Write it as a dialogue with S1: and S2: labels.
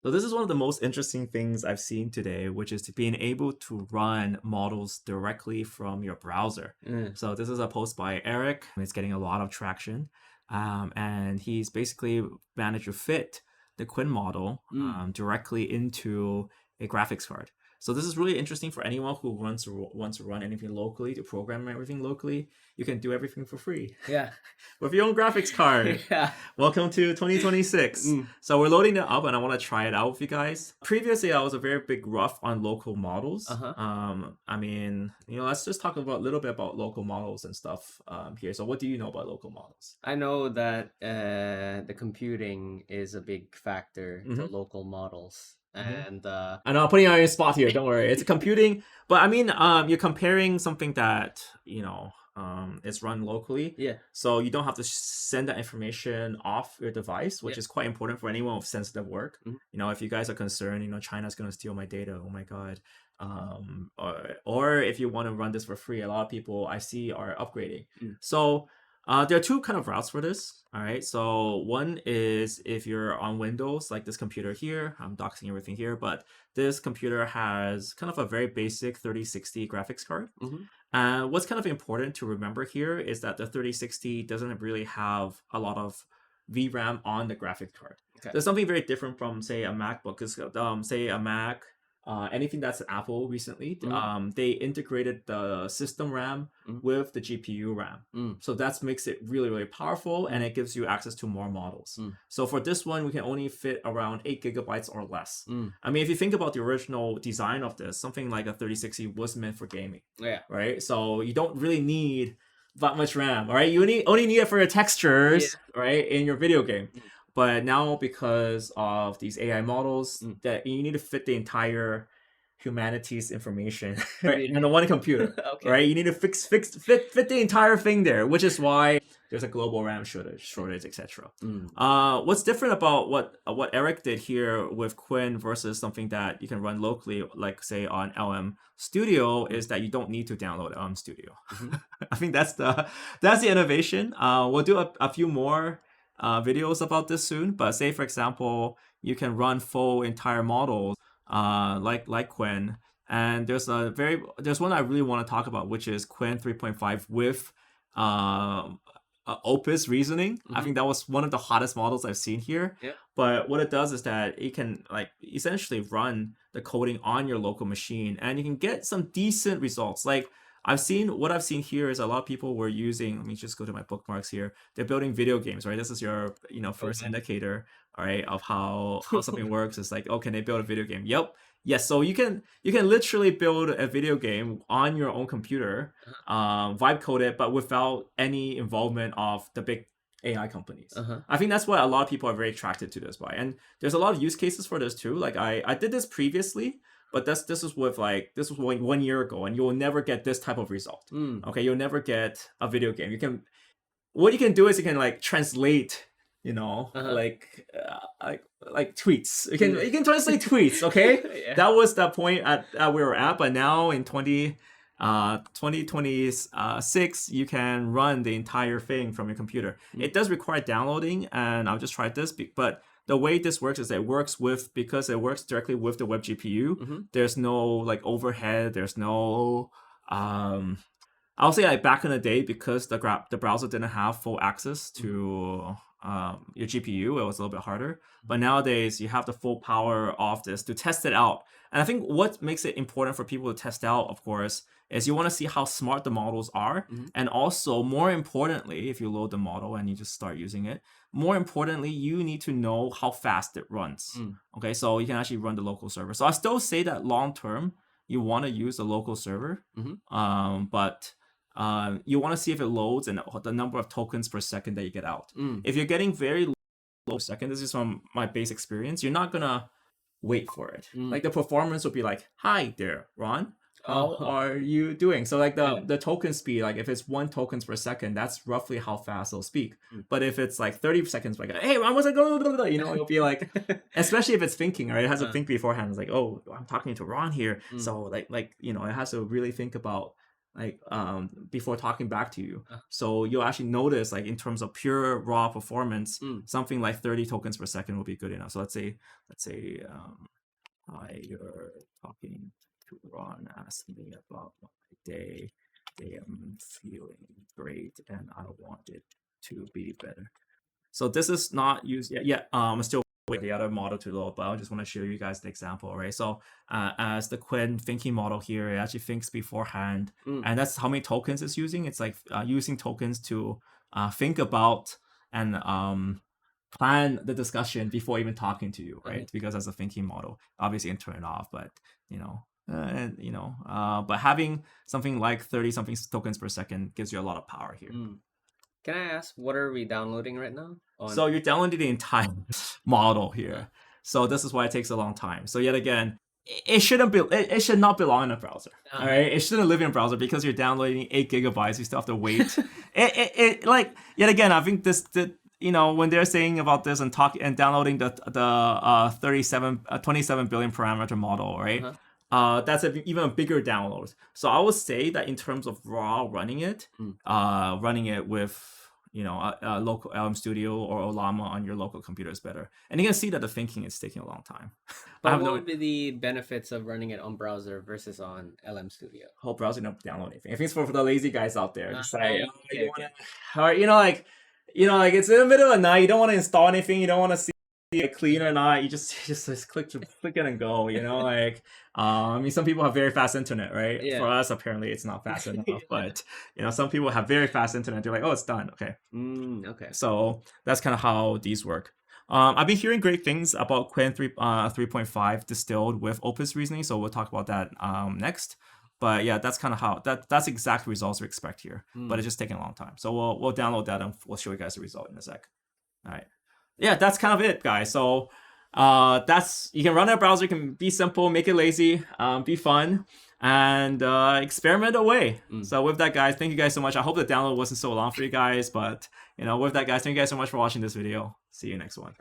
S1: So this is one of the most interesting things I've seen today, which is to being able to run models directly from your browser.
S2: Mm,
S1: So this is a post by Eric. It's getting a lot of traction. And he's basically managed to fit the Qwen model
S2: mm.
S1: directly into a graphics card. So this is really interesting for anyone who wants to run anything locally, to program everything locally. You can do everything for free
S2: Yeah.
S1: with your own graphics card.
S2: Yeah.
S1: Welcome to 2026.
S2: Mm.
S1: So we're loading it up and I want to try it out with you guys. Previously, I was a very big rough on local models.
S2: Uh-huh.
S1: I mean, let's just talk about a little bit about local models and stuff here. So what do you know about local models?
S2: I know that the computing is a big factor to
S1: Mm-hmm.
S2: local models.
S1: Mm-hmm.
S2: And
S1: I know I'm putting you on your spot here. Don't worry. It's computing, but I mean, you're comparing something that is run locally,
S2: yeah.
S1: so you don't have to send that information off your device, which
S2: Yeah.
S1: is quite important for anyone with sensitive work.
S2: Mhm.
S1: If you guys are concerned, China's going to steal my data. Oh my god. Or if you want to run this for free, a lot of people I see are upgrading.
S2: Mm.
S1: So there are two kind of routes for this. All right. So one is if you're on Windows, like this computer here, I'm doxing everything here, but this computer has kind of a very basic 3060 graphics card.
S2: Mhm.
S1: What's kind of important to remember here is that the 3060 doesn't really have a lot of VRAM on the graphics card.
S2: Okay.
S1: There's something very different from, say, a MacBook. Because, say, a Mac, anything that's Apple recently, they integrated the system RAM with the GPU RAM.
S2: Mm.
S1: So that makes it really, really powerful, and it gives you access to more models.
S2: Mm.
S1: So for this one, we can only fit around 8 gigabytes or less.
S2: Mm.
S1: I mean, if you think about the original design of this, something like a 3060 was meant for gaming.
S2: Yeah.
S1: Right? So you don't really need that much RAM, all right? You only need it for your textures, right, in your video game. But now, because of these AI models, that you need to fit the entire humanity's information in one computer,
S2: Okay.
S1: right? You need to fit the entire thing there, which is why there's a global RAM shortage, etc. What's different about what Eric did here with Qwen versus something that you can run locally, like say on LM Studio, is that you don't need to download LM Studio. I think that's the innovation. We'll do a few more videos about this soon, but say for example, you can run full entire models like Qwen, and there's one I really want to talk about, which is Qwen 3.5 with Opus reasoning. I think that was one of the hottest models I've seen here.
S2: Yeah.
S1: But what it does is that it can essentially run the coding on your local machine, and you can get some decent results. Like what I've seen here is a lot of people were using, let me just go to my bookmarks here. They're building video games, right? This is your, first indicator, all right, of how something works. It's like, oh, can they build a video game? Yep. Yes. So you can literally build a video game on your own computer, vibe code it, but without any involvement of the big AI companies. I think that's why a lot of people are very attracted to this by. And there's a lot of use cases for this too. Like I did this previously, but this was 1 year ago, and you'll never get this type of result. Okay, you'll never get a video game. What you can do is you can translate, like tweets. You can translate tweets. Okay,
S2: Yeah.
S1: that was the point at we were at. But now in 2026, you can run the entire thing from your computer. It does require downloading, and I'll just try this, but the way this works is that because it works directly with the WebGPU. There's no overhead. There's no I'll say back in the day, because the browser didn't have full access to your GPU, it was a little bit harder. But nowadays you have the full power of this to test it out. And I think what makes it important for people to test out, of course, is you want to see how smart the models are. And also, more importantly, if you load the model and you just start using it, more importantly, you need to know how fast it runs. Okay, so you can actually run the local server. So I still say that long term, you want to use the local server, but you want to see if it loads and the number of tokens per second that you get out. If you're getting very low per second, this is from my base experience, you're not gonna wait for it. Like the performance will be like, "Hi there, Ron. How are you doing?" So the token speed, if it's 1 tokens per second, that's roughly how fast it'll speak. But if it's 30 seconds, "Hey, Ron, what's it going?" It'll be like, especially if it's thinking, right? It has to think beforehand. It's like, "Oh, I'm talking to Ron here," so it has to really think about before talking back to you. So you'll actually notice, like, in terms of pure raw performance, something like 30 tokens per second will be good enough. So let's say hi, you're talking to Ron, asking me about my day. I'm feeling great and I want it to be better. So this is not used yet. I'm still waiting the other model to load, but I just want to show you guys an example, right? So as the Qwen thinking model here, it actually thinks beforehand, and that's how many tokens it's using. It's like using tokens to think about and plan the discussion before even talking to you, right? Because that's a thinking model. Obviously, you can turn it off, but but having something like 30 something tokens per second gives you a lot of power here.
S2: Can I ask, what are we downloading right now?
S1: So you're downloading the entire model here. So this is why it takes a long time. So yet again, it should not belong in a browser. All right, it shouldn't live in a browser because you're downloading 8 gigabytes. You still have to wait. Like, yet again, I think when they're saying about this and downloading the 27 billion parameter model, right? That's even a bigger download. So I would say that in terms of raw running it with a local LM Studio or Olama on your local computer is better. And you can see that the thinking is taking a long time.
S2: But what would be the benefits of running it on browser versus on LM Studio?
S1: Whole browser don't download anything. I think it's for the lazy guys out there. It's like, it's in the middle of the night. You don't want to install anything. You don't want to see it clean or not. You just click it and go. I mean, some people have very fast internet, right? For us, apparently, it's not fast enough. But some people have very fast internet. They're like, oh, it's done. Okay.
S2: Okay.
S1: So that's kind of how these work. I've been hearing great things about Qwen 3.5 distilled with Opus reasoning. So we'll talk about that next. But yeah, that's kind of how that's exact results we expect here. But it's just taking a long time. So we'll download that and we'll show you guys the result in a sec. All right. Yeah, that's kind of it, guys. So you can run a browser, you can be simple, make it lazy, be fun, and experiment away. So with that, guys, thank you guys so much. I hope the download wasn't so long for you guys, but with that, guys, thank you guys so much for watching this video. See you next one.